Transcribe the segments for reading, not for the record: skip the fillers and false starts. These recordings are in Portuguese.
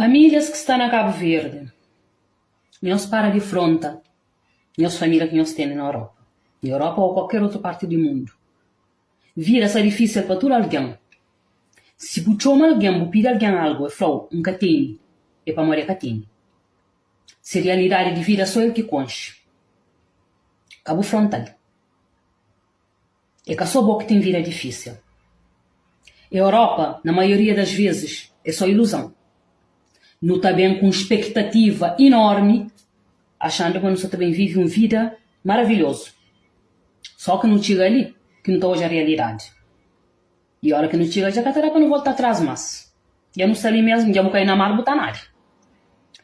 Famílias que estão na Cabo Verde, nós para de fronta, nós famílias que nós temos na Europa ou qualquer outra parte do mundo. Vira-se difícil para todo alguém. Se você chama alguém, pede alguém algo, e fala, nunca tem, é para morrer que tem. Se a realidade de vida só ele que conche. Cabo frontal. É que só boa que tem vida difícil. A Europa, na maioria das vezes, é só ilusão. Não está bem com expectativa enorme, achando que você também vive uma vida maravilhosa. Só que não chega ali, que não está hoje a realidade. E a hora que não chega, já catará para não voltar atrás mais. Já não está ali mesmo, já não cai na mar, botar nada.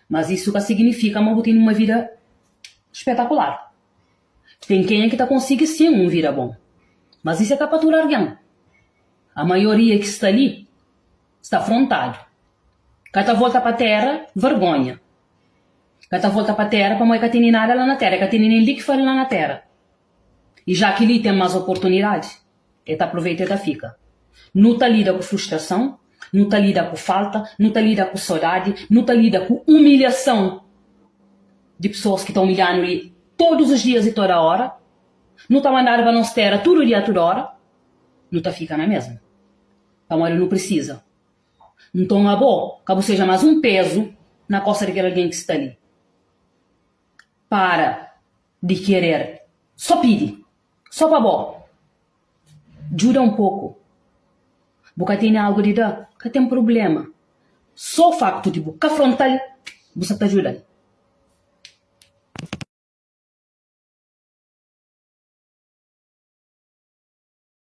Mas isso que significa que eu tenho uma vida espetacular. Tem quem é que está conseguindo sim uma vida bom. Mas isso é para todo alguém. A maioria que está ali está afrontado. Cada volta para a terra, vergonha. Cada volta para a terra, para mãe que tem nada lá na terra, que tem nem ali que faz lá na terra. E já que ali tem mais oportunidade, ele aproveita e ele fica. Não está lida com frustração, não está lida com falta, não está lida com saudade, não está lida com humilhação de pessoas que estão humilhando ali todos os dias e toda hora. Não está mandando para nós terra todo dia, toda hora. Não está ficando na mesma. A mãe não precisa. Então, é bom que seja mais um peso na costa daquele alguém que está ali. Para de querer. Só pede. Só para bom. Ajuda um pouco. Porque tem algo de dar, que tem problema. Só o facto de você afrontar, você está ajudando.